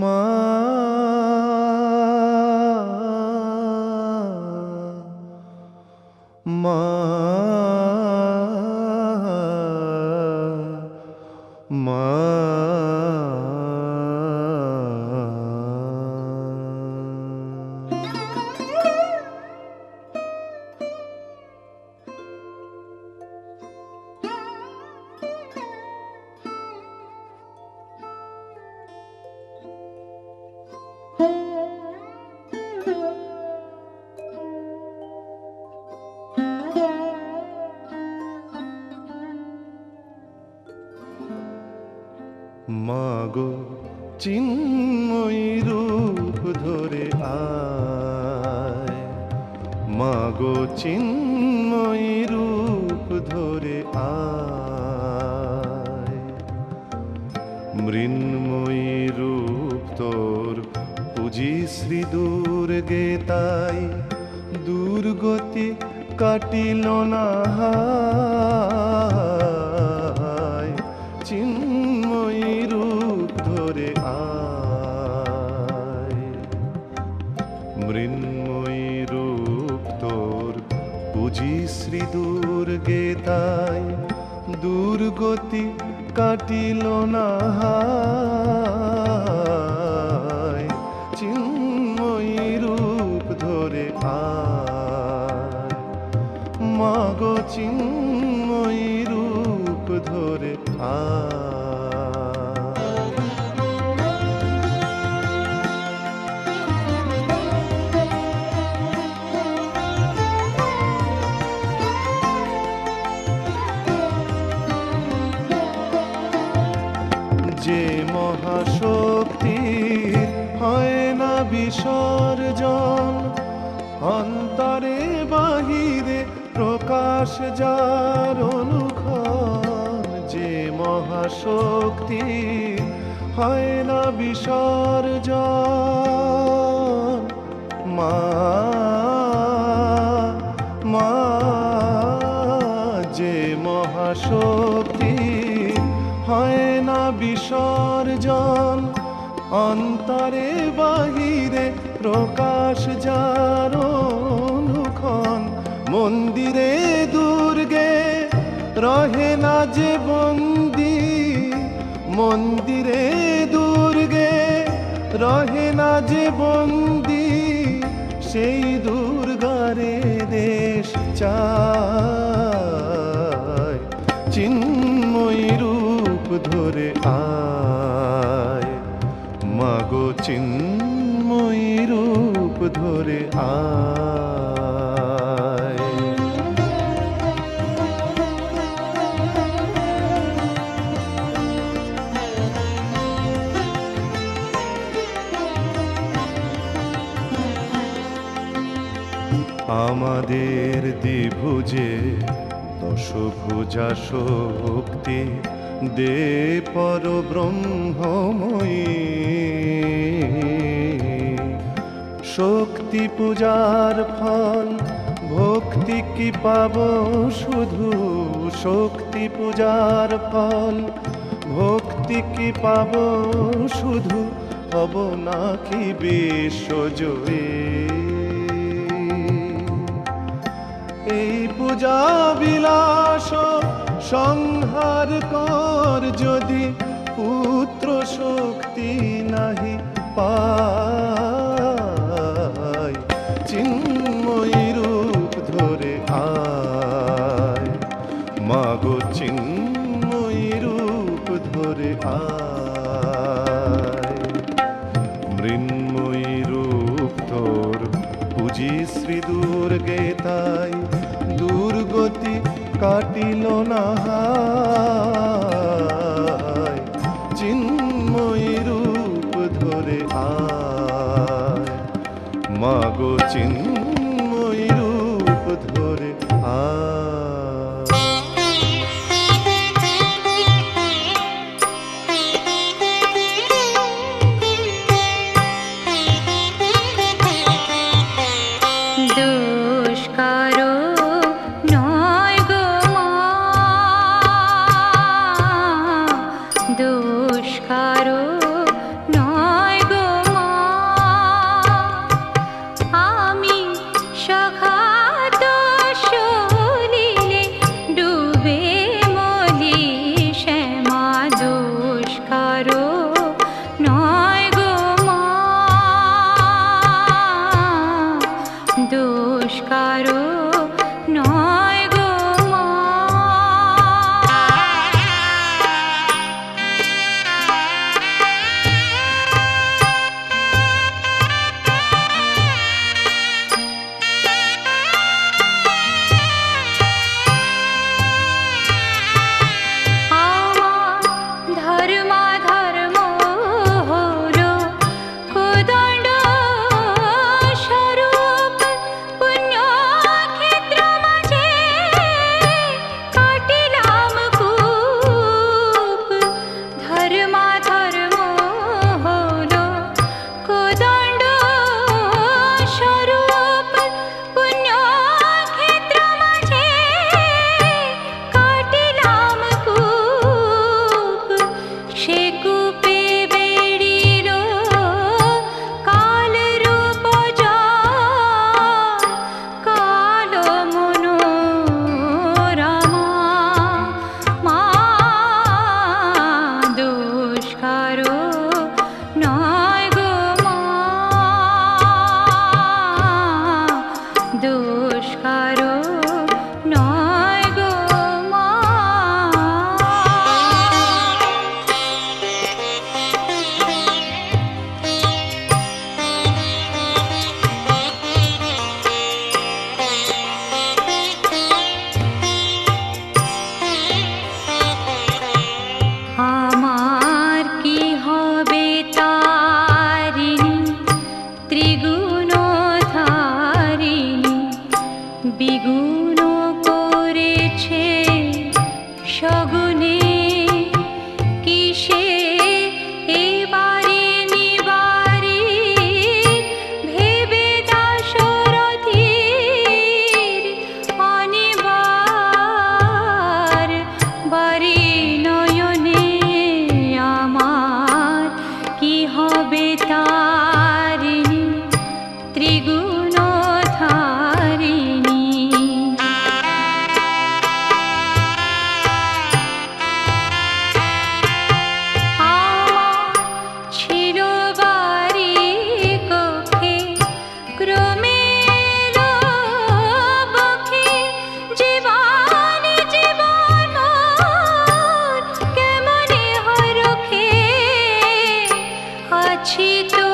মা মা মা মাগো চিন্ময়ী রূপ ধরে আয়, মাগো চিন্ময়ী রূপ ধরে আয়। মৃন্ময়ী রূপ তোর পুজি শ্রী দুর্গে, তাই দুর্গতি কাটিল না হায়। চিন্ময়ী রূপ ধরে আয়, মৃন্ময়ী রূপ তোর পুজি শ্রী দুর্গে, তাই দুর্গতি কাটিল না হায়। চিন্ময়ী রূপ ধরে আয়, মাগো চিন্ময়ী রূপ ধরে আয়। যে মহাশক্তির হয় না বিসর্জন, অন্তরে বাহিরে প্রকাশ যার অনুক্ষণ। যে মহাশক্তির হয় না বিসর্জন, মা মা যে মহাশক্তি হয় না বিসর্জন, অন্তরে বাহিরে প্রকাশ যার অনুক্ষণ। মন্দিরে দুর্গে রহে না যে বন্দী, মন্দিরে দুর্গে রহে না যে বন্দী, সেই দুর্গারে দেশ চায়। চিন্ময়ী রূপ ধরে আয়, মাগো চিন্ময়ী রূপ ধরে আয়। আমাদের দ্বিভুজে দশভুজা শক্তি, দে পর ব্রহ্মময়ী। শক্তি পূজার ফল ভক্তি কি পাব শুধু, শক্তি পূজার ফল ভক্তি কি পাব শুধু, হব নাকি বিশ্বজয়ী। এই পূজা বিলাস সংহার কর, যদি পুত্র শক্তি নাহি পায়। চিন্ময়ী রূপ ধরে আয়, মাগো চিন্ময়ী রূপ ধরে আয়। মৃন্ময়ী রূপ তোর পুজি শ্রী দুর্গে, তাই দুর্গতি কাটিল না হায়। চিন্ময়ী রূপ ধরে আয়, মাগো চিন্ময়ী রূপ ধরে আয়। দুষ্কারো নয় গো মা, দুষ্কারো নয় গো হবে তারিণী ত্রিগুণ ধারিণী। আমার ছিল বাড়ি কক্ষে, ক্রমে এলো বক্ষে, জীবনে জীবন মোর কেমনে হয় রক্ষে, আছি তো